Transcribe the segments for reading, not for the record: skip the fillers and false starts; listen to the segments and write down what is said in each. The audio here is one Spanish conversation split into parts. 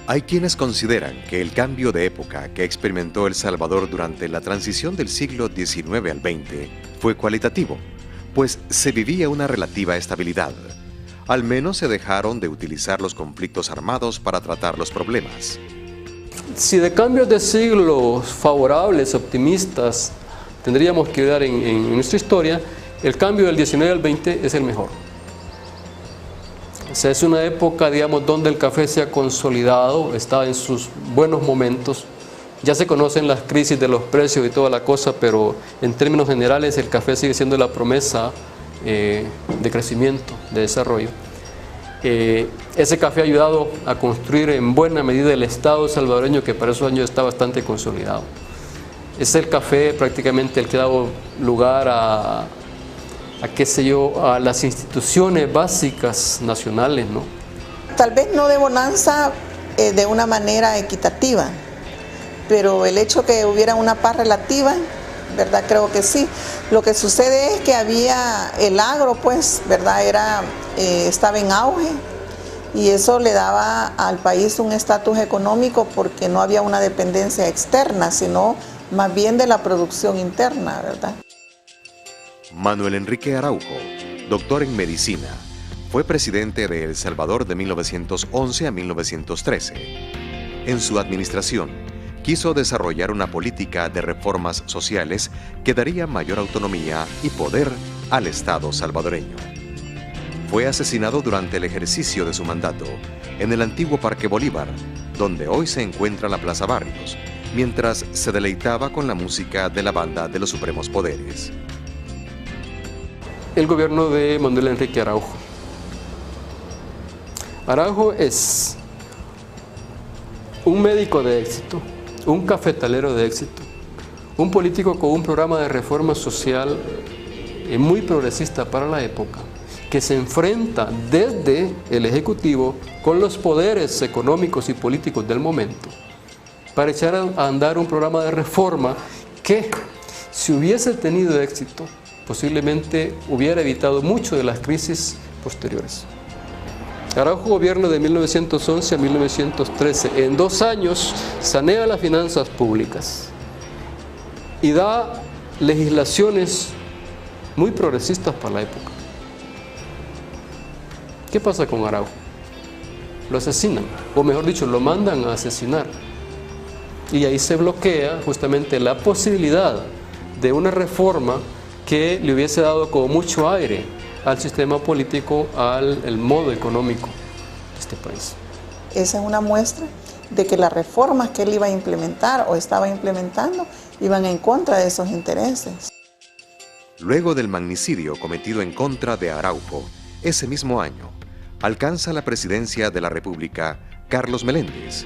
Hay quienes consideran que el cambio de época que experimentó El Salvador durante la transición del siglo XIX al XX fue cualitativo, pues se vivía una relativa estabilidad. Al menos se dejaron de utilizar los conflictos armados para tratar los problemas. Si de cambios de siglos favorables, optimistas, tendríamos que dar en nuestra historia, el cambio del XIX al XX es el mejor. O sea, es una época, digamos, donde el café se ha consolidado, está en sus buenos momentos. Ya se conocen las crisis de los precios y toda la cosa, pero en términos generales el café sigue siendo la promesa de crecimiento, de desarrollo. Ese café ha ayudado a construir en buena medida el Estado salvadoreño, que para esos años está bastante consolidado. Es el café prácticamente el que ha dado lugar a qué sé yo, a las instituciones básicas nacionales, ¿no? Tal vez no de bonanza de una manera equitativa, pero el hecho que hubiera una paz relativa, ¿verdad? Creo que sí. Lo que sucede es que había el agro, pues, ¿verdad? Estaba en auge y eso le daba al país un estatus económico porque no había una dependencia externa, sino más bien de la producción interna, ¿verdad? Manuel Enrique Araujo, doctor en medicina, fue presidente de El Salvador de 1911 a 1913. En su administración, quiso desarrollar una política de reformas sociales que daría mayor autonomía y poder al Estado salvadoreño. Fue asesinado durante el ejercicio de su mandato en el antiguo Parque Bolívar, donde hoy se encuentra la Plaza Barrios, mientras se deleitaba con la música de la Banda de los Supremos Poderes. El gobierno de Manuel Enrique Araujo. Araujo es un médico de éxito, un cafetalero de éxito, un político con un programa de reforma social muy progresista para la época, que se enfrenta desde el Ejecutivo con los poderes económicos y políticos del momento para echar a andar un programa de reforma que, si hubiese tenido éxito, posiblemente hubiera evitado mucho de las crisis posteriores. Araujo gobierna de 1911 a 1913. En 2 años sanea las finanzas públicas y da legislaciones muy progresistas para la época. ¿Qué pasa con Araujo? Lo asesinan, o mejor dicho, lo mandan a asesinar. Y ahí se bloquea justamente la posibilidad de una reforma que le hubiese dado como mucho aire al sistema político, al modo económico de este país. Esa es una muestra de que las reformas que él iba a implementar o estaba implementando iban en contra de esos intereses. Luego del magnicidio cometido en contra de Araujo, ese mismo año, alcanza la presidencia de la República Carlos Meléndez.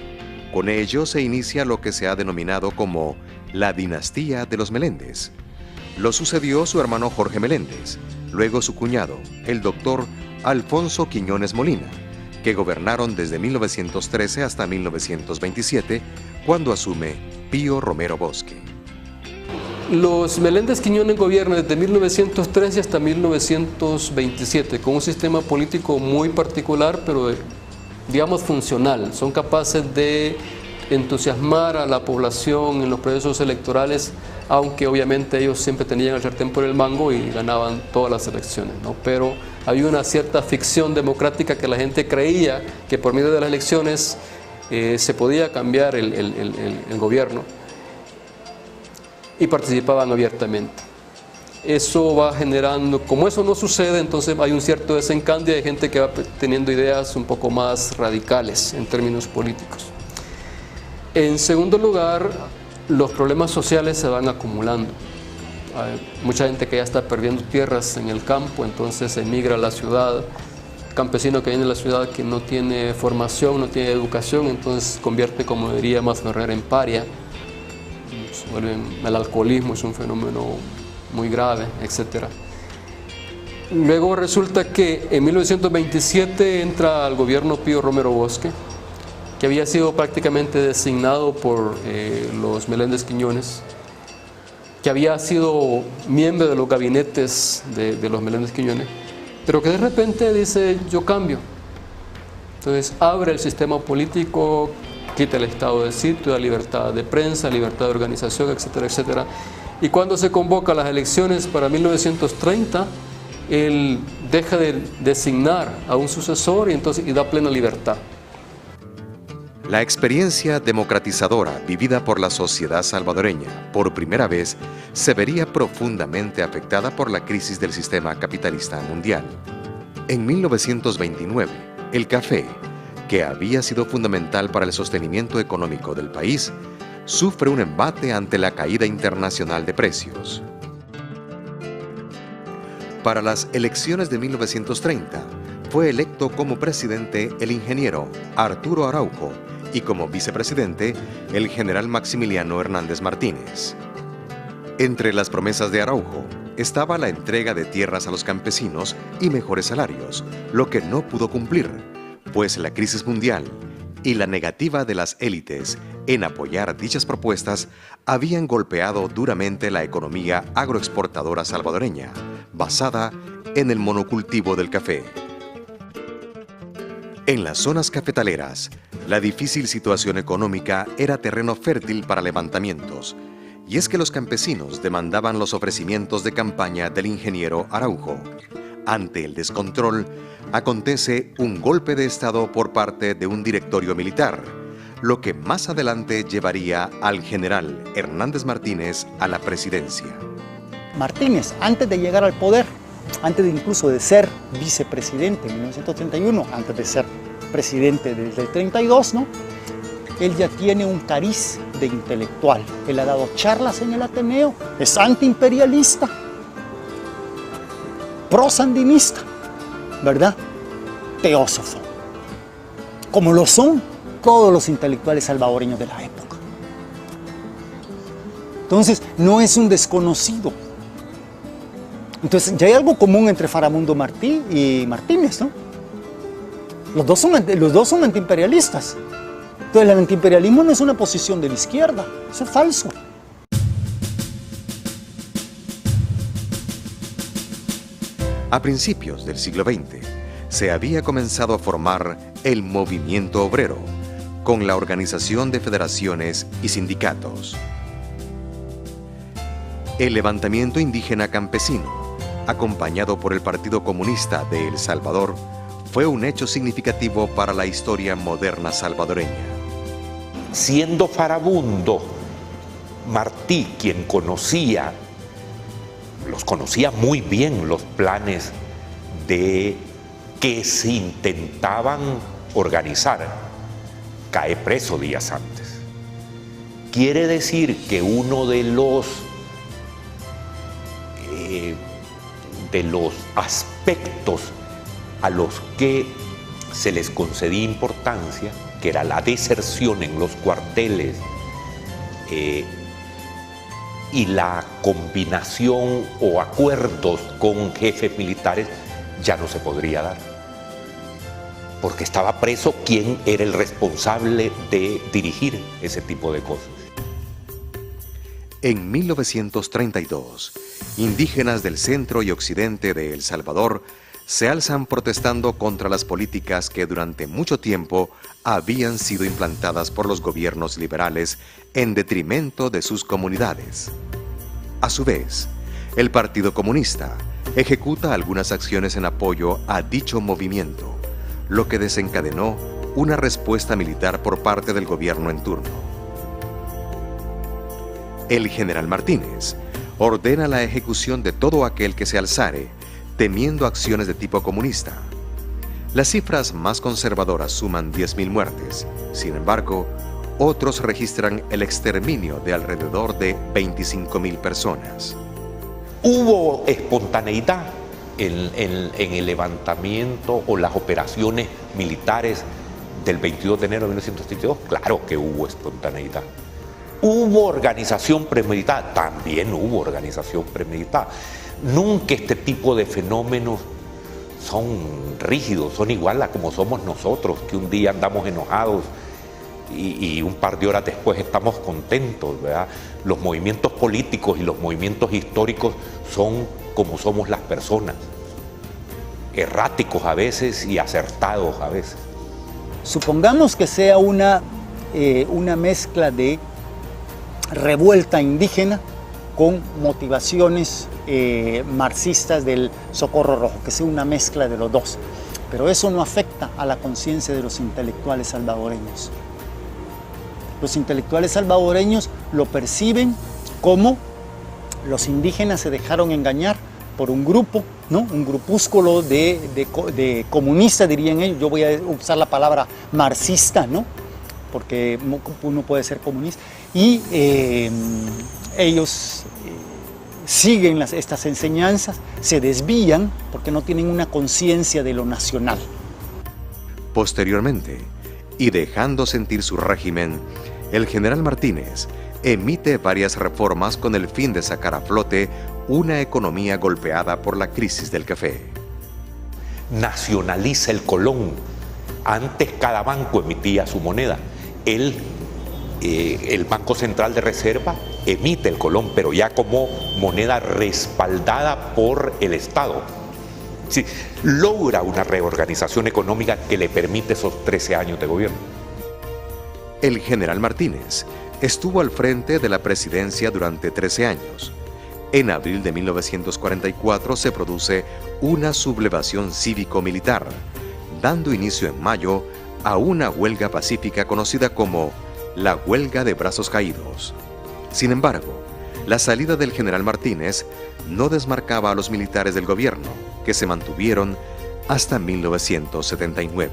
Con ello se inicia lo que se ha denominado como la dinastía de los Meléndez. Lo sucedió su hermano Jorge Meléndez, luego su cuñado, el doctor Alfonso Quiñones Molina, que gobernaron desde 1913 hasta 1927, cuando asume Pío Romero Bosque. Los Meléndez Quiñones gobiernan desde 1913 hasta 1927, con un sistema político muy particular, pero digamos funcional. Son capaces de entusiasmar a la población en los procesos electorales, aunque obviamente ellos siempre tenían el sartén por el mango y ganaban todas las elecciones, ¿no? Pero había una cierta ficción democrática que la gente creía que por medio de las elecciones se podía cambiar el gobierno, y participaban abiertamente. Eso va generando, como eso no sucede, entonces hay un cierto desencanto y hay gente que va teniendo ideas un poco más radicales en términos políticos. En segundo lugar, los problemas sociales se van acumulando. Hay mucha gente que ya está perdiendo tierras en el campo, entonces emigra a la ciudad. campesino que viene de la ciudad que no tiene formación, no tiene educación, entonces convierte, como diría Masferrer, en paria. El alcoholismo es un fenómeno muy grave, etc. Luego resulta que en 1927 entra al gobierno Pío Romero Bosque, que había sido prácticamente designado por los Meléndez Quiñones, que había sido miembro de los gabinetes de los Meléndez Quiñones, pero que de repente dice: yo cambio. Entonces abre el sistema político, quita el estado de sitio, la libertad de prensa, libertad de organización, etcétera, etcétera. Y cuando se convoca las elecciones para 1930, él deja de designar a un sucesor y da plena libertad. La experiencia democratizadora vivida por la sociedad salvadoreña por primera vez se vería profundamente afectada por la crisis del sistema capitalista mundial. En 1929, el café, que había sido fundamental para el sostenimiento económico del país, sufre un embate ante la caída internacional de precios. Para las elecciones de 1930, fue electo como presidente el ingeniero Arturo Araujo y como vicepresidente el general Maximiliano Hernández Martínez. Entre las promesas de Araujo estaba la entrega de tierras a los campesinos y mejores salarios, lo que no pudo cumplir, pues la crisis mundial y la negativa de las élites en apoyar dichas propuestas habían golpeado duramente la economía agroexportadora salvadoreña, basada en el monocultivo del café. En las zonas cafetaleras, la difícil situación económica era terreno fértil para levantamientos, y es que los campesinos demandaban los ofrecimientos de campaña del ingeniero Araujo. Ante el descontrol, acontece un golpe de Estado por parte de un directorio militar, lo que más adelante llevaría al general Hernández Martínez a la presidencia. Martínez, antes de llegar al poder, antes de incluso de ser vicepresidente en 1931, antes de ser presidente desde el 32, ¿no? Él ya tiene un cariz de intelectual. Él ha dado charlas en el Ateneo, es antiimperialista, prosandinista, ¿verdad? Teósofo, como lo son todos los intelectuales salvadoreños de la época. Entonces, no es un desconocido. Entonces, ya hay algo común entre Faramundo Martí y Martínez, ¿no? Los dos son antiimperialistas. Entonces, el antiimperialismo no es una posición de la izquierda, eso es falso. A principios del siglo XX, se había comenzado a formar el movimiento obrero, con la organización de federaciones y sindicatos. El levantamiento indígena campesino, acompañado por el Partido Comunista de El Salvador, fue un hecho significativo para la historia moderna salvadoreña. Siendo Farabundo Martí quien los conocía muy bien los planes de que se intentaban organizar, cae preso días antes. Quiere decir que uno de los aspectos a los que se les concedía importancia, que era la deserción en los cuarteles y la combinación o acuerdos con jefes militares, ya no se podría dar, porque estaba preso quien era el responsable de dirigir ese tipo de cosas. En 1932, indígenas del centro y occidente de El Salvador se alzan protestando contra las políticas que durante mucho tiempo habían sido implantadas por los gobiernos liberales en detrimento de sus comunidades. A su vez, el Partido Comunista ejecuta algunas acciones en apoyo a dicho movimiento, lo que desencadenó una respuesta militar por parte del gobierno en turno. El general Martínez ordena la ejecución de todo aquel que se alzare, temiendo acciones de tipo comunista. Las cifras más conservadoras suman 10.000 muertes. Sin embargo, otros registran el exterminio de alrededor de 25.000 personas. Hubo espontaneidad en el levantamiento o las operaciones militares del 22 de enero de 1932? Claro que hubo espontaneidad. ¿Hubo organización premeditada? También hubo organización premeditada. Nunca este tipo de fenómenos son rígidos, son igual a como somos nosotros, que un día andamos enojados y un par de horas después estamos contentos, ¿verdad? Los movimientos políticos y los movimientos históricos son como somos las personas, erráticos a veces y acertados a veces. Supongamos que sea una mezcla de revuelta indígena con motivaciones marxistas del Socorro Rojo, que sea una mezcla de los dos. Pero eso no afecta a la conciencia de los intelectuales salvadoreños. Los intelectuales salvadoreños lo perciben como los indígenas se dejaron engañar por un grupo, ¿no? Un grupúsculo de comunistas, dirían ellos. Yo voy a usar la palabra marxista, ¿no? Porque uno puede ser comunista. Y ellos siguen estas enseñanzas, se desvían porque no tienen una conciencia de lo nacional. Posteriormente, y dejando sentir su régimen, el general Martínez emite varias reformas con el fin de sacar a flote una economía golpeada por la crisis del café. Nacionaliza el colón. Antes cada banco emitía su moneda. El Banco Central de Reserva emite el colón, pero ya como moneda respaldada por el Estado. Sí, logra una reorganización económica que le permite esos 13 años de gobierno. El general Martínez estuvo al frente de la presidencia durante 13 años. En abril de 1944 se produce una sublevación cívico-militar, dando inicio en mayo a una huelga pacífica conocida como la Huelga de Brazos Caídos. Sin embargo, la salida del general Martínez no desmarcaba a los militares del gobierno, que se mantuvieron hasta 1979.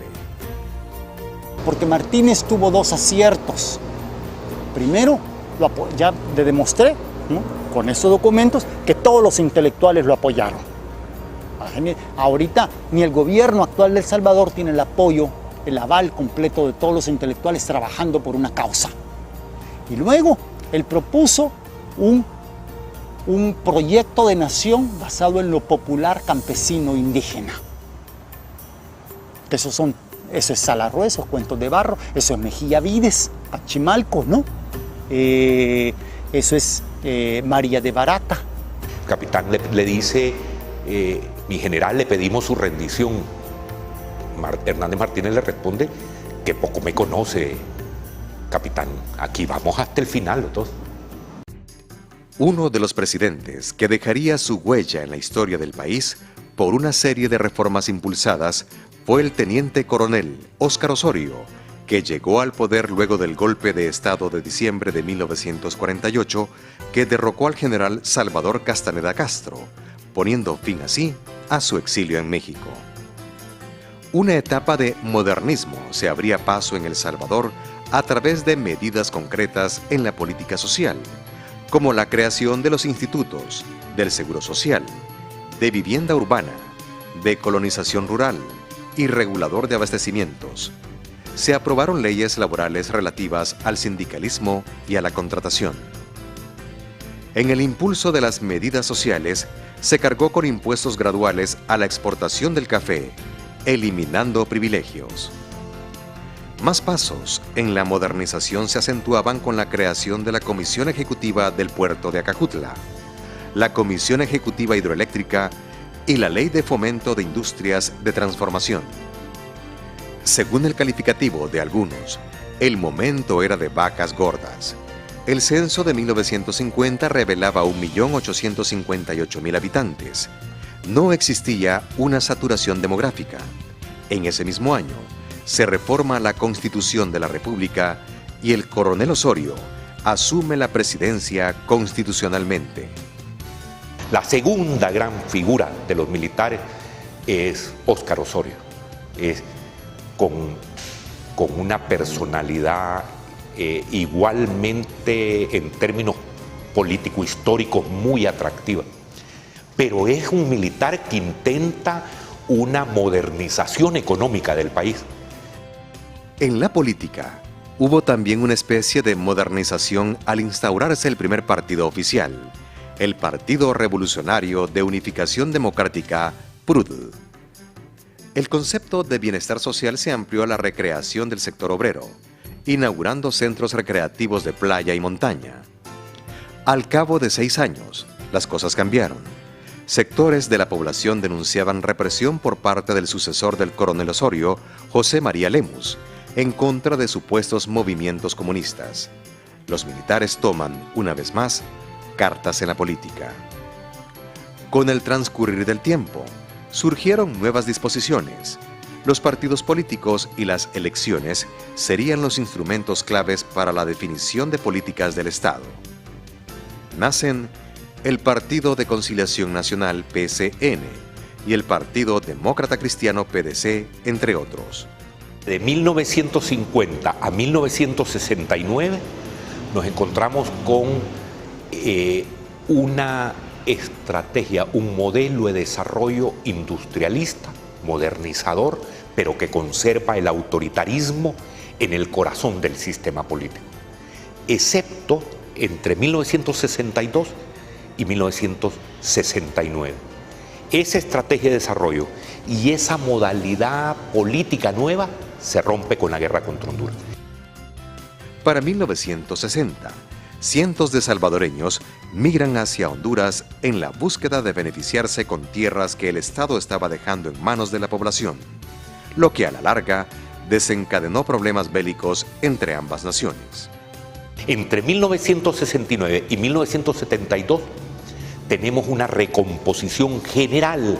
Porque Martínez tuvo dos aciertos. Primero, ya le demostré, ¿no?, con estos documentos, que todos los intelectuales lo apoyaron. Ahorita ni el gobierno actual de El Salvador tiene el apoyo, el aval completo de todos los intelectuales trabajando por una causa. Y luego, él propuso un proyecto de nación basado en lo popular campesino indígena. Eso es Salarrué, esos Cuentos de Barro, eso es Mejía Vides, Achimalco, ¿no? Eso es María de Barata. El capitán le dice, mi general, le pedimos su rendición. Hernández Martínez le responde que poco me conoce, capitán, aquí vamos hasta el final. Entonces. Uno de los presidentes que dejaría su huella en la historia del país por una serie de reformas impulsadas fue el teniente coronel Óscar Osorio, que llegó al poder luego del golpe de Estado de diciembre de 1948 que derrocó al general Salvador Castaneda Castro, poniendo fin así a su exilio en México. Una etapa de modernismo se abría paso en El Salvador a través de medidas concretas en la política social, como la creación de los institutos, del Seguro Social, de vivienda urbana, de colonización rural y regulador de abastecimientos. Se aprobaron leyes laborales relativas al sindicalismo y a la contratación. En el impulso de las medidas sociales, se cargó con impuestos graduales a la exportación del café, eliminando privilegios. Más pasos en la modernización se acentuaban con la creación de la Comisión Ejecutiva del Puerto de Acajutla, la Comisión Ejecutiva Hidroeléctrica y la Ley de Fomento de Industrias de Transformación. Según el calificativo de algunos, el momento era de vacas gordas. El censo de 1950 revelaba 1.858.000 habitantes. No existía una saturación demográfica. En ese mismo año, se reforma la Constitución de la República y el coronel Osorio asume la presidencia constitucionalmente. La segunda gran figura de los militares es Óscar Osorio. Es con una personalidad igualmente en términos político-históricos muy atractiva. pero es un militar que intenta una modernización económica del país. En la política, hubo también una especie de modernización al instaurarse el primer partido oficial, el Partido Revolucionario de Unificación Democrática, PRUD. El concepto de bienestar social se amplió a la recreación del sector obrero, inaugurando centros recreativos de playa y montaña. Al cabo de 6 años, las cosas cambiaron. Sectores de la población denunciaban represión por parte del sucesor del coronel Osorio, José María Lemus, en contra de supuestos movimientos comunistas. Los militares toman, una vez más, cartas en la política. Con el transcurrir del tiempo, surgieron nuevas disposiciones. Los partidos políticos y las elecciones serían los instrumentos claves para la definición de políticas del Estado. Nacen el Partido de Conciliación Nacional, PCN, y el Partido Demócrata Cristiano, PDC, entre otros. De 1950 a 1969 nos encontramos con una estrategia, un modelo de desarrollo industrialista, modernizador, pero que conserva el autoritarismo en el corazón del sistema político, excepto entre 1962 y 1969. Esa estrategia de desarrollo y esa modalidad política nueva se rompe con la guerra contra Honduras. Para 1960, cientos de salvadoreños migran hacia Honduras en la búsqueda de beneficiarse con tierras que el Estado estaba dejando en manos de la población, lo que a la larga desencadenó problemas bélicos entre ambas naciones. Entre 1969 y 1972 tenemos una recomposición general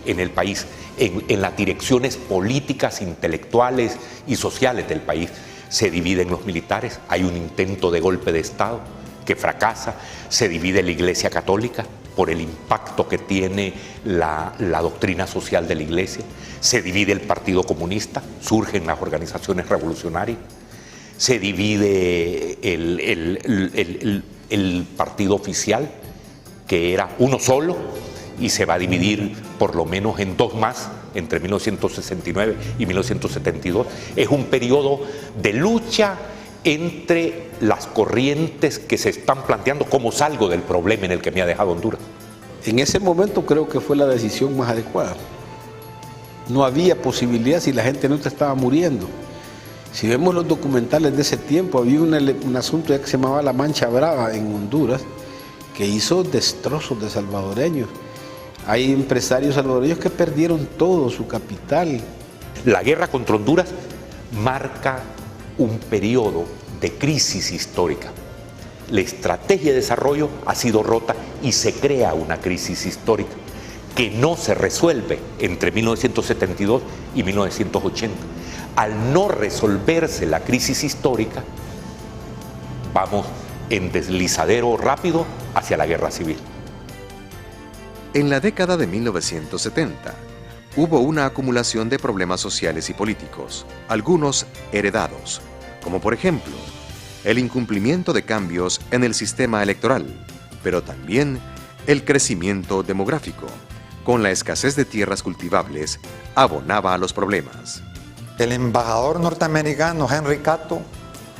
en el país, en las direcciones políticas, intelectuales y sociales del país. Se dividen los militares, hay un intento de golpe de Estado que fracasa, se divide la Iglesia Católica por el impacto que tiene la doctrina social de la Iglesia, se divide el Partido Comunista, surgen las organizaciones revolucionarias, se divide el partido oficial, que era uno solo, y se va a dividir por lo menos en 2 más, entre 1969 y 1972. Es un periodo de lucha entre las corrientes que se están planteando cómo salgo del problema en el que me ha dejado Honduras. En ese momento creo que fue la decisión más adecuada. No había posibilidad si la gente no se estaba muriendo. Si vemos los documentales de ese tiempo, había un asunto que se llamaba La Mancha Brava en Honduras, que hizo destrozos de salvadoreños. Hay empresarios salvadoreños que perdieron todo su capital. La guerra contra Honduras marca un periodo de crisis histórica. La estrategia de desarrollo ha sido rota y se crea una crisis histórica que no se resuelve entre 1972 y 1980. Al no resolverse la crisis histórica, vamos en deslizadero rápido hacia la guerra civil. En la década de 1970, hubo una acumulación de problemas sociales y políticos, algunos heredados, como por ejemplo, el incumplimiento de cambios en el sistema electoral, pero también el crecimiento demográfico, con la escasez de tierras cultivables, abonaba a los problemas. El embajador norteamericano Henry Cato,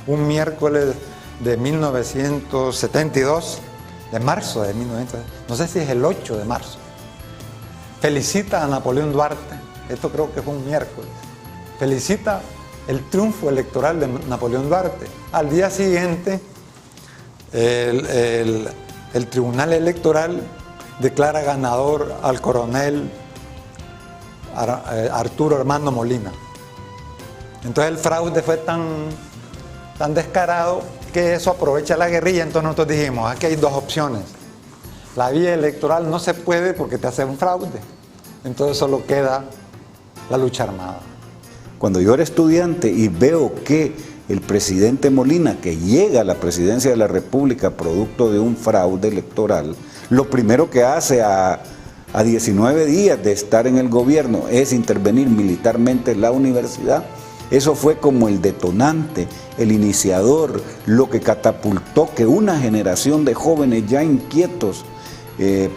un miércoles de 1972, de marzo de 1972, no sé si es el 8 de marzo, felicita a Napoleón Duarte, esto creo que fue un miércoles, felicita el triunfo electoral de Napoleón Duarte. Al día siguiente, el Tribunal Electoral declara ganador al coronel Arturo Armando Molina. Entonces el fraude fue tan descarado que eso aprovecha la guerrilla. Entonces nosotros dijimos, aquí hay 2 opciones. La vía electoral no se puede porque te hace un fraude. Entonces solo queda la lucha armada. Cuando yo era estudiante y veo que el presidente Molina, que llega a la presidencia de la República producto de un fraude electoral, lo primero que hace a 19 días de estar en el gobierno es intervenir militarmente en la universidad. Eso fue como el detonante, el iniciador, lo que catapultó que una generación de jóvenes ya inquietos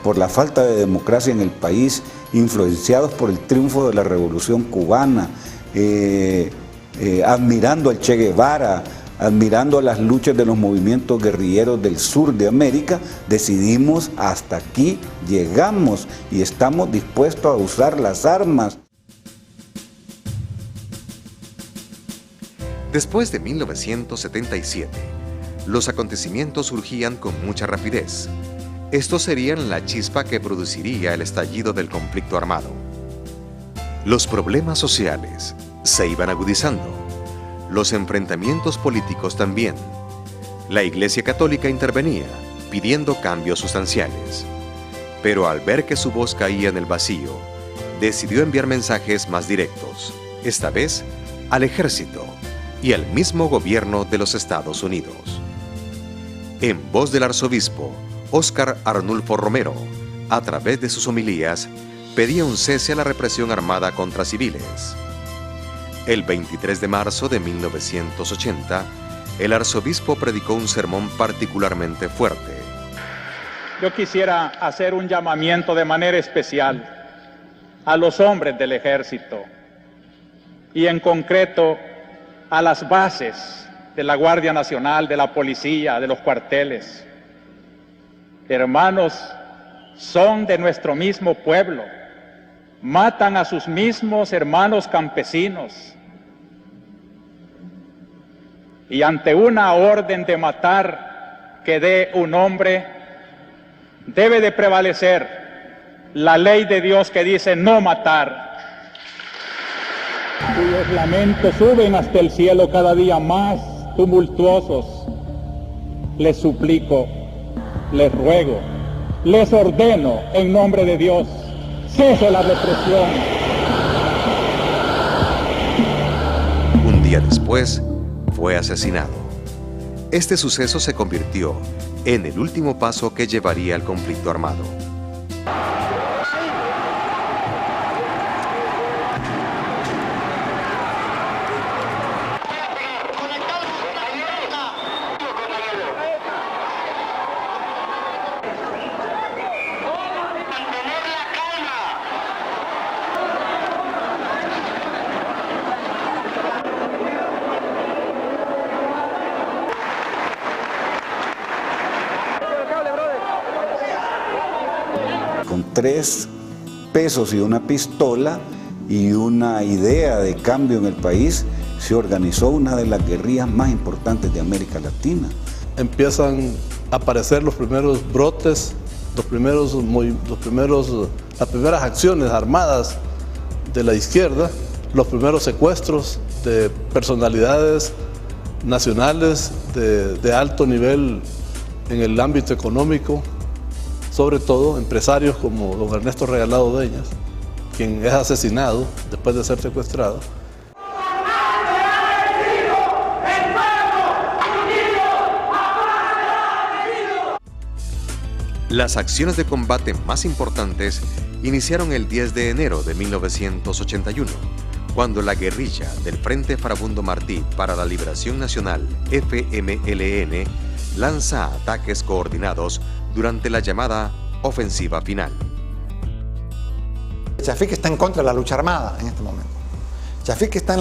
por la falta de democracia en el país, influenciados por el triunfo de la Revolución Cubana, admirando al Che Guevara, admirando las luchas de los movimientos guerrilleros del sur de América, decidimos hasta aquí llegamos y estamos dispuestos a usar las armas. Después de 1977, los acontecimientos surgían con mucha rapidez. Estos serían la chispa que produciría el estallido del conflicto armado. Los problemas sociales se iban agudizando, los enfrentamientos políticos también. La Iglesia Católica intervenía, pidiendo cambios sustanciales. Pero al ver que su voz caía en el vacío, decidió enviar mensajes más directos, esta vez al ejército y al mismo gobierno de los Estados Unidos. En voz del arzobispo Óscar Arnulfo Romero, a través de sus homilías, pedía un cese a la represión armada contra civiles. El 23 de marzo de 1980, el arzobispo predicó un sermón particularmente fuerte. Yo quisiera hacer un llamamiento de manera especial a los hombres del ejército y en concreto a las bases de la Guardia Nacional, de la policía, de los cuarteles. Hermanos, son de nuestro mismo pueblo, matan a sus mismos hermanos campesinos. Y ante una orden de matar que dé un hombre, debe de prevalecer la ley de Dios que dice no matar. Cuyos lamentos suben hasta el cielo cada día más tumultuosos. Les suplico, les ruego, les ordeno en nombre de Dios, cese la represión. Un día después, fue asesinado. Este suceso se convirtió en el último paso que llevaría al conflicto armado. Con 3 pesos y una pistola y una idea de cambio en el país, se organizó una de las guerrillas más importantes de América Latina. Empiezan a aparecer los primeros brotes, las primeras acciones armadas de la izquierda, los primeros secuestros de personalidades nacionales de alto nivel en el ámbito económico, sobre todo empresarios como don Ernesto Regalado Deñas, quien es asesinado después de ser secuestrado. Las acciones de combate más importantes iniciaron el 10 de enero de 1981, cuando la guerrilla del Frente Farabundo Martí para la Liberación Nacional, FMLN, lanza ataques coordinados durante la llamada ofensiva final. Chafik está en contra de la lucha armada en este momento. Chafik está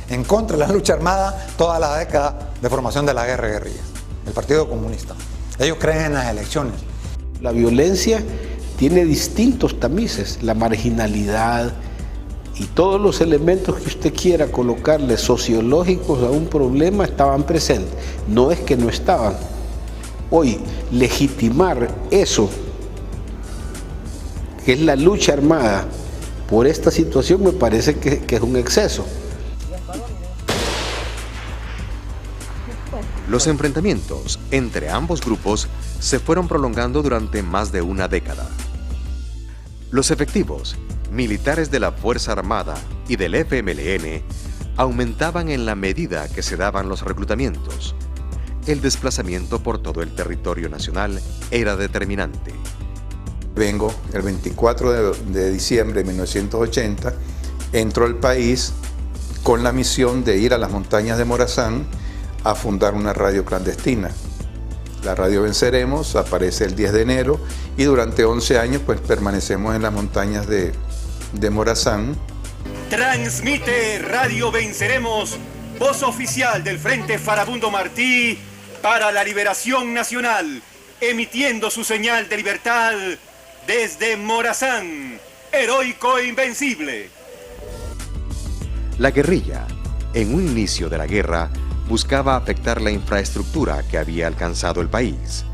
en contra de la lucha armada toda la década de formación de la guerra de guerrillas, el Partido Comunista. Ellos creen en las elecciones. La violencia tiene distintos tamices, la marginalidad y todos los elementos que usted quiera colocarle sociológicos a un problema estaban presentes. No es que no estaban. Hoy, legitimar eso, que es la lucha armada, por esta situación me parece que es un exceso. Los enfrentamientos entre ambos grupos se fueron prolongando durante más de una década. Los efectivos militares de la Fuerza Armada y del FMLN aumentaban en la medida que se daban los reclutamientos. El desplazamiento por todo el territorio nacional era determinante. Vengo el 24 de diciembre de 1980, entro al país con la misión de ir a las montañas de Morazán a fundar una radio clandestina. la radio Venceremos aparece el 10 de enero y durante 11 años pues permanecemos en las montañas de Morazán. Transmite Radio Venceremos, voz oficial del Frente Farabundo Martí para la Liberación Nacional, emitiendo su señal de libertad desde Morazán, heroico e invencible. La guerrilla, en un inicio de la guerra, buscaba afectar la infraestructura que había alcanzado el país.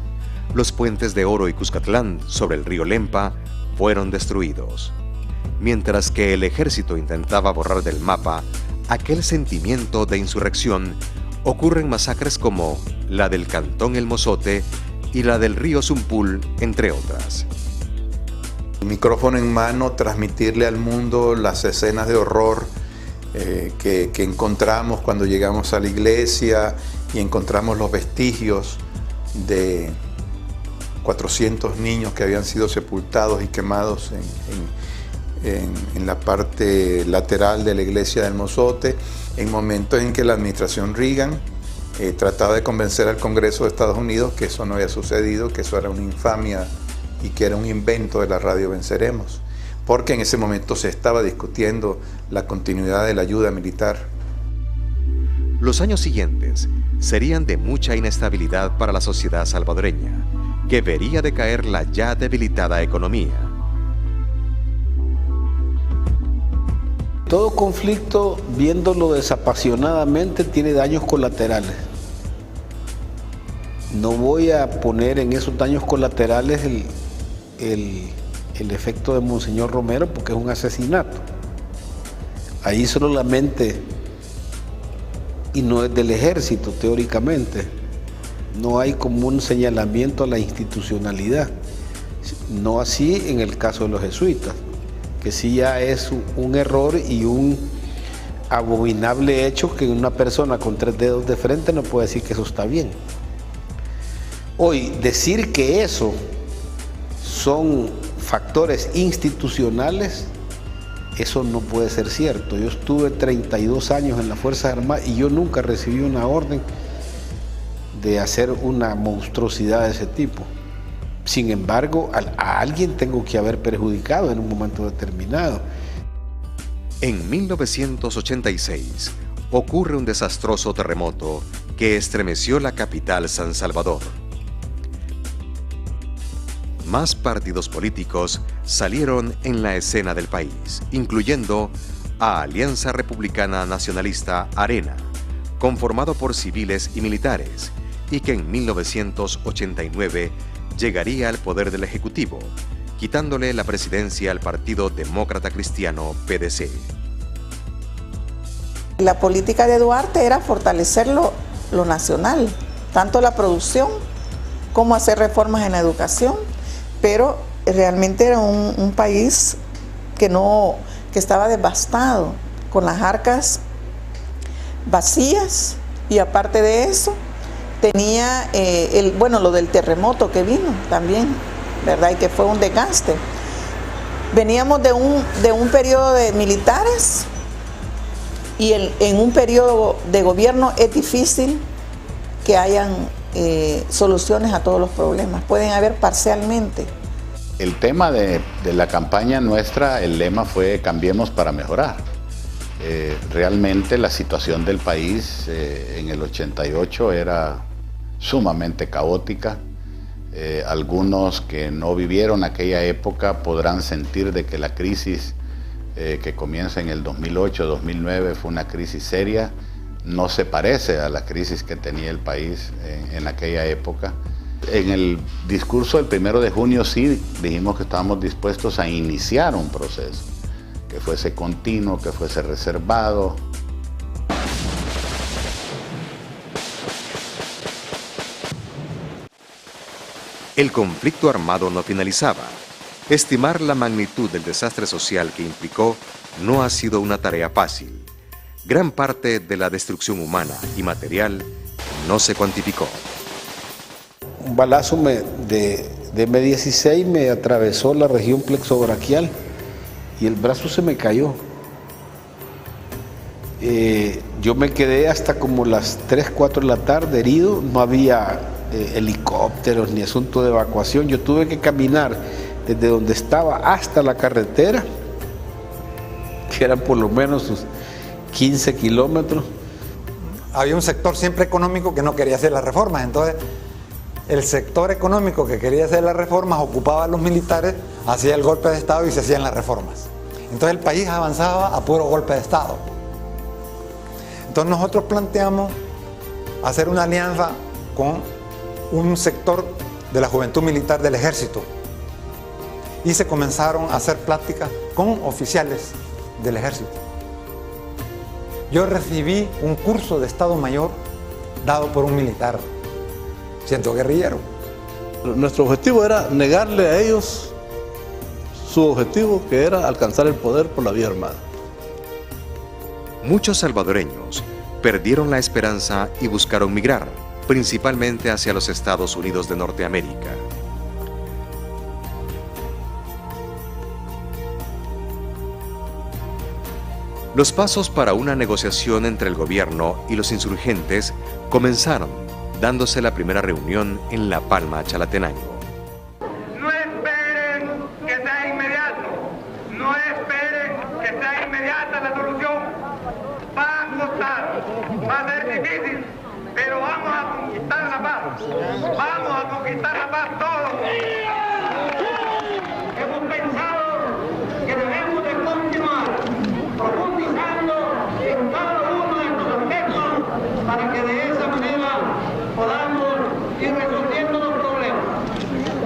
Los puentes de Oro y Cuscatlán sobre el río Lempa fueron destruidos. Mientras que el ejército intentaba borrar del mapa aquel sentimiento de insurrección, ocurren masacres como la del Cantón El Mozote y la del río Zumpul, entre otras. Micrófono en mano, transmitirle al mundo las escenas de horror que encontramos cuando llegamos a la iglesia y encontramos los vestigios de 400 niños que habían sido sepultados y quemados en la parte lateral de la iglesia del Mozote, en momentos en que la administración Reagan trataba de convencer al Congreso de Estados Unidos que eso no había sucedido, que eso era una infamia y que era un invento de la radio Venceremos, porque en ese momento se estaba discutiendo la continuidad de la ayuda militar. Los años siguientes serían de mucha inestabilidad para la sociedad salvadoreña, que vería decaer la ya debilitada economía. Todo conflicto, viéndolo desapasionadamente, tiene daños colaterales. No voy a poner en esos daños colaterales el efecto de Monseñor Romero, porque es un asesinato. Ahí solo la mente, y no es del ejército teóricamente, no hay como un señalamiento a la institucionalidad. No así en el caso de los jesuitas, que sí ya es un error y un abominable hecho que una persona con 3 dedos de frente no puede decir que eso está bien. Hoy, decir que eso son factores institucionales, eso no puede ser cierto. Yo estuve 32 años en las Fuerzas Armadas y yo nunca recibí una orden de hacer una monstruosidad de ese tipo. Sin embargo, a alguien tengo que haber perjudicado en un momento determinado. En 1986 ocurre un desastroso terremoto que estremeció la capital San Salvador. Más partidos políticos salieron en la escena del país, incluyendo a Alianza Republicana Nacionalista Arena, conformado por civiles y militares, y que en 1989 llegaría al poder del Ejecutivo, quitándole la presidencia al Partido Demócrata Cristiano, PDC. La política de Duarte era fortalecer lo nacional, tanto la producción como hacer reformas en la educación, pero realmente era un país que estaba devastado, con las arcas vacías, y aparte de eso tenía lo del terremoto que vino también, ¿verdad? Y que fue un desgaste. Veníamos de un periodo de militares y en un periodo de gobierno es difícil que hayan soluciones a todos los problemas. Pueden haber parcialmente. El tema de la campaña nuestra, el lema fue Cambiemos para mejorar. Realmente la situación del país en el 88 era sumamente caótica. Algunos que no vivieron aquella época podrán sentir de que la crisis que comienza en el 2008-2009 fue una crisis seria. No se parece a la crisis que tenía el país en aquella época. En el discurso del 1 de junio sí dijimos que estábamos dispuestos a iniciar un proceso, que fuese continuo, que fuese reservado. El conflicto armado no finalizaba. Estimar la magnitud del desastre social que implicó no ha sido una tarea fácil. Gran parte de la destrucción humana y material no se cuantificó. Un balazo de M16 me atravesó la región plexobraquial y el brazo se me cayó. Yo me quedé hasta como las 3, 4 de la tarde herido, no había helicópteros ni asunto de evacuación. Yo tuve que caminar desde donde estaba hasta la carretera, que eran por lo menos sus 15 kilómetros. Había un sector siempre económico que no quería hacer las reformas, entonces el sector económico que quería hacer las reformas ocupaba a los militares, hacía el golpe de Estado y se hacían las reformas. Entonces el país avanzaba a puro golpe de Estado. Entonces nosotros planteamos hacer una alianza con un sector de la juventud militar del ejército y se comenzaron a hacer pláticas con oficiales del ejército. Yo recibí un curso de Estado Mayor dado por un militar, siendo guerrillero. Nuestro objetivo era negarle a ellos su objetivo, que era alcanzar el poder por la vía armada. Muchos salvadoreños perdieron la esperanza y buscaron migrar, principalmente hacia los Estados Unidos de Norteamérica. Los pasos para una negociación entre el gobierno y los insurgentes comenzaron dándose la primera reunión en La Palma, Chalatenango. No esperen que sea inmediato, no esperen que sea inmediata la solución. Va a costar, va a ser difícil, pero vamos a conquistar la paz. Vamos a conquistar la paz todos. Hemos pensado que debemos de continuar profundizando en cada uno de estos aspectos para que de esa manera podamos ir resolviendo los problemas.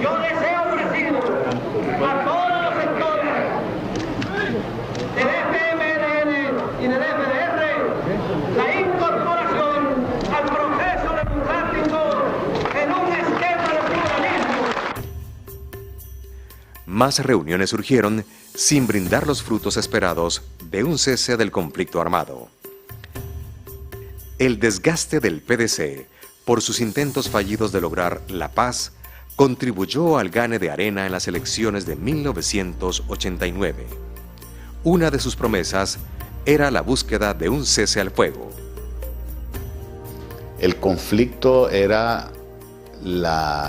Yo les he ofrecido a todos los sectores del FMLN y del FDR la incorporación al proceso democrático en un esquema de pluralismo. Más reuniones surgieron sin brindar los frutos esperados de un cese del conflicto armado. El desgaste del PDC por sus intentos fallidos de lograr la paz contribuyó al gane de Arena en las elecciones de 1989. Una de sus promesas era la búsqueda de un cese al fuego. El conflicto era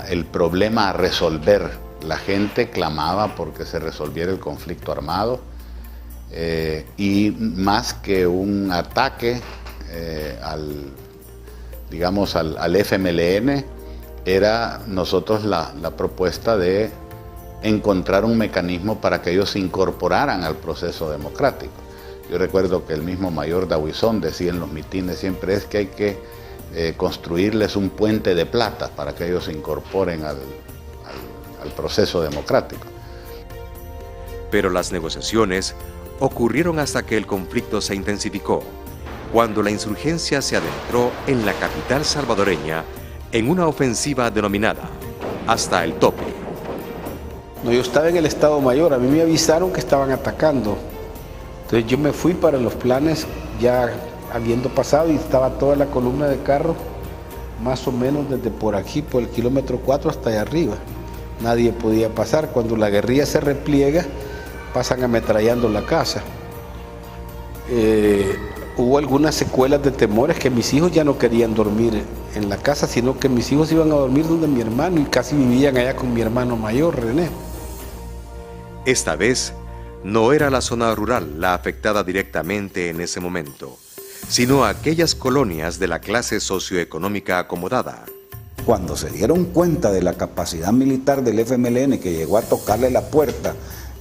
el problema a resolver. La gente clamaba porque se resolviera el conflicto armado y más que un ataque al FMLN, era nosotros la propuesta de encontrar un mecanismo para que ellos se incorporaran al proceso democrático. Yo recuerdo que el mismo mayor Dawison decía en los mitines siempre es que hay que construirles un puente de plata para que ellos se incorporen al proceso democrático. Pero las negociaciones ocurrieron hasta que el conflicto se intensificó, cuando la insurgencia se adentró en la capital salvadoreña en una ofensiva denominada Hasta el Tope. No, yo estaba en el Estado Mayor, a mí me avisaron que estaban atacando. Entonces yo me fui para los planes ya habiendo pasado y estaba toda la columna de carros más o menos desde por aquí, por el kilómetro 4 hasta allá arriba. Nadie podía pasar. Cuando la guerrilla se repliega, pasan ametrallando la casa. Hubo algunas secuelas de temores que mis hijos ya no querían dormir en la casa, sino que mis hijos iban a dormir donde mi hermano y casi vivían allá con mi hermano mayor, René. Esta vez, no era la zona rural la afectada directamente en ese momento, sino aquellas colonias de la clase socioeconómica acomodada. Cuando se dieron cuenta de la capacidad militar del FMLN que llegó a tocarle la puerta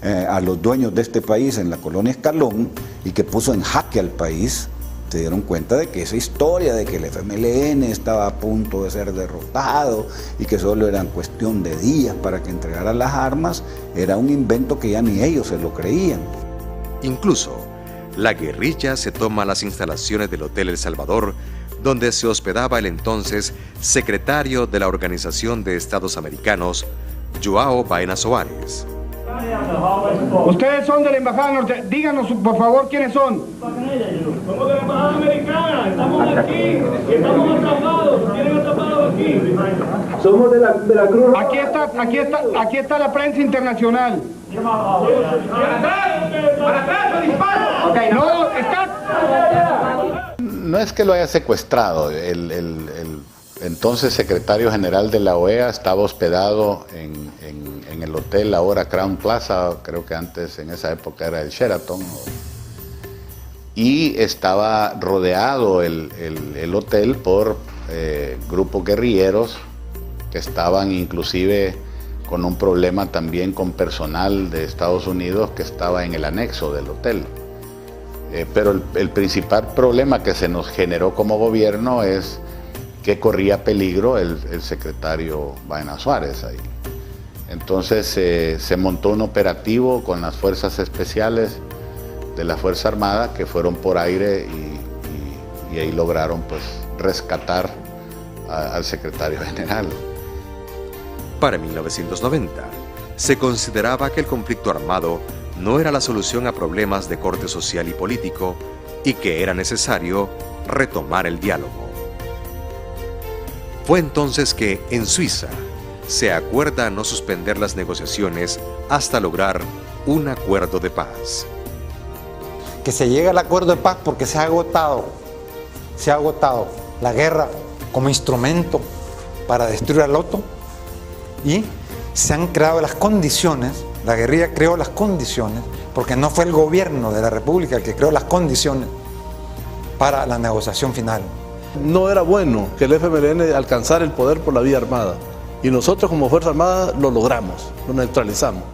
a los dueños de este país en la colonia Escalón y que puso en jaque al país, se dieron cuenta de que esa historia de que el FMLN estaba a punto de ser derrotado y que solo eran cuestión de días para que entregara las armas, era un invento que ya ni ellos se lo creían. Incluso, la guerrilla se toma las instalaciones del Hotel El Salvador, donde se hospedaba el entonces secretario de la Organización de Estados Americanos, Joao Baena Soares. Ustedes son de la Embajada Norte. Díganos, por favor, ¿quiénes son? Somos de la Embajada Americana. Estamos aquí. Estamos atrapados. Tienen atrapados aquí. Somos de la Cruz. Aquí está la prensa internacional. ¡Para atrás! ¡Disparo! Okay, no, está... No es que lo haya secuestrado, entonces secretario general de la OEA estaba hospedado en el hotel ahora Crown Plaza, creo que antes en esa época era el Sheraton, y estaba rodeado el hotel por grupos guerrilleros que estaban inclusive con un problema también con personal de Estados Unidos que estaba en el anexo del hotel. Pero el principal problema que se nos generó como gobierno es que corría peligro el secretario Baena Suárez ahí. Entonces se montó un operativo con las fuerzas especiales de la Fuerza Armada que fueron por aire y ahí lograron pues rescatar al secretario general. Para 1990, se consideraba que el conflicto armado no era la solución a problemas de corte social y político y que era necesario retomar el diálogo. Fue entonces que, en Suiza, se acuerda no suspender las negociaciones hasta lograr un acuerdo de paz. Que se llegue al acuerdo de paz porque se ha agotado la guerra como instrumento para destruir al otro y se han creado las condiciones, la guerrilla creó las condiciones, porque no fue el gobierno de la República el que creó las condiciones para la negociación final. No era bueno que el FMLN alcanzara el poder por la vía armada y nosotros como Fuerza Armada lo logramos, lo neutralizamos.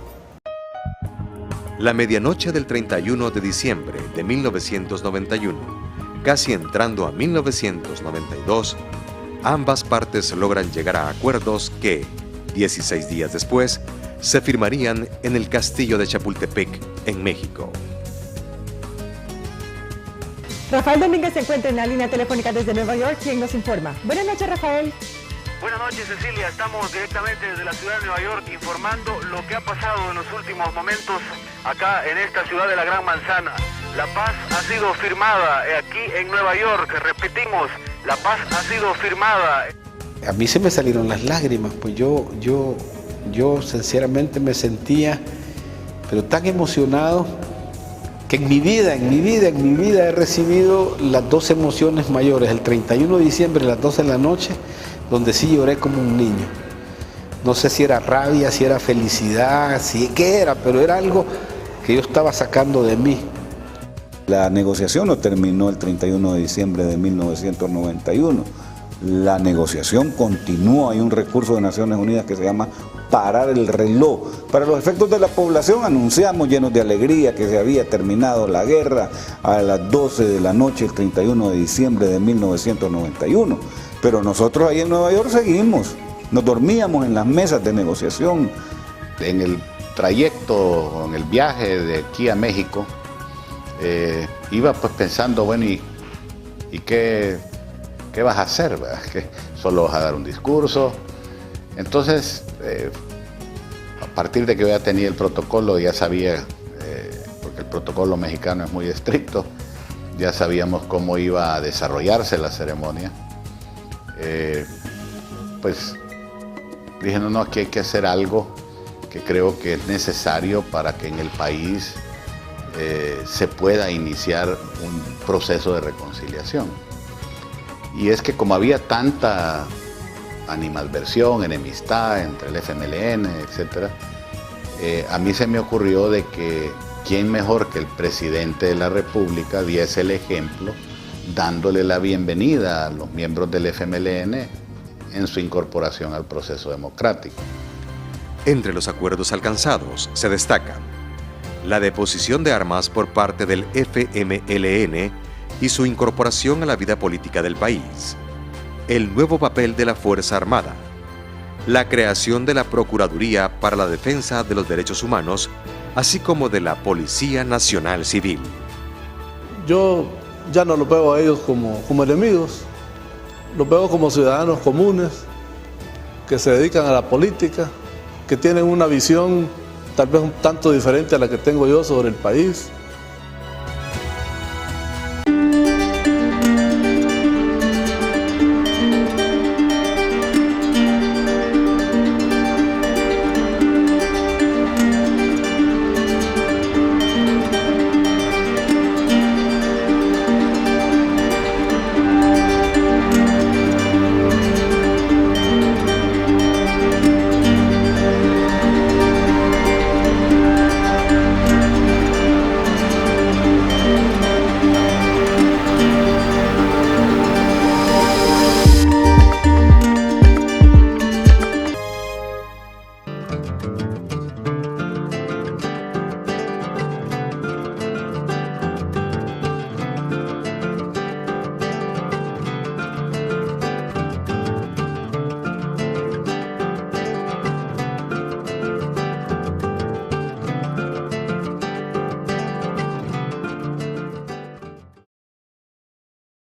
La medianoche del 31 de diciembre de 1991, casi entrando a 1992, ambas partes logran llegar a acuerdos que, 16 días después, se firmarían en el castillo de Chapultepec, en México. Rafael Domínguez se encuentra en la línea telefónica desde Nueva York, quien nos informa. Buenas noches, Rafael. Buenas noches, Cecilia. Estamos directamente desde la ciudad de Nueva York informando lo que ha pasado en los últimos momentos acá en esta ciudad de la Gran Manzana. La paz ha sido firmada aquí en Nueva York. Repetimos, la paz ha sido firmada. A mí se me salieron las lágrimas, pues yo sinceramente me sentía pero tan emocionado que en mi vida he recibido las dos emociones mayores. El 31 de diciembre a las 12 de la noche, donde sí lloré como un niño. No sé si era rabia, si era felicidad, qué era, pero era algo que yo estaba sacando de mí. La negociación no terminó el 31 de diciembre de 1991. La negociación continuó. Hay un recurso de Naciones Unidas que se llama parar el reloj. Para los efectos de la población anunciamos llenos de alegría que se había terminado la guerra a las 12 de la noche el 31 de diciembre de 1991. Pero nosotros ahí en Nueva York seguimos. Nos dormíamos en las mesas de negociación. En el trayecto, en el viaje de aquí a México, iba pues pensando, bueno, ¿y qué vas a hacer? ¿Verdad? Que solo vas a dar un discurso. Entonces, a partir de que yo ya tenía el protocolo, ya sabía, porque el protocolo mexicano es muy estricto, ya sabíamos cómo iba a desarrollarse la ceremonia. Pues dije, no, aquí hay que hacer algo que creo que es necesario para que en el país se pueda iniciar un proceso de reconciliación. Y es que como había tanta animadversión, enemistad entre el FMLN, etc., a mí se me ocurrió de que quién mejor que el presidente de la República diese el ejemplo, dándole la bienvenida a los miembros del FMLN en su incorporación al proceso democrático. Entre los acuerdos alcanzados se destacan la deposición de armas por parte del FMLN y su incorporación a la vida política del país, el nuevo papel de la Fuerza Armada, la creación de la Procuraduría para la Defensa de los Derechos Humanos, así como de la Policía Nacional Civil. Yo ya no los veo a ellos como enemigos, los veo como ciudadanos comunes que se dedican a la política, que tienen una visión tal vez un tanto diferente a la que tengo yo sobre el país,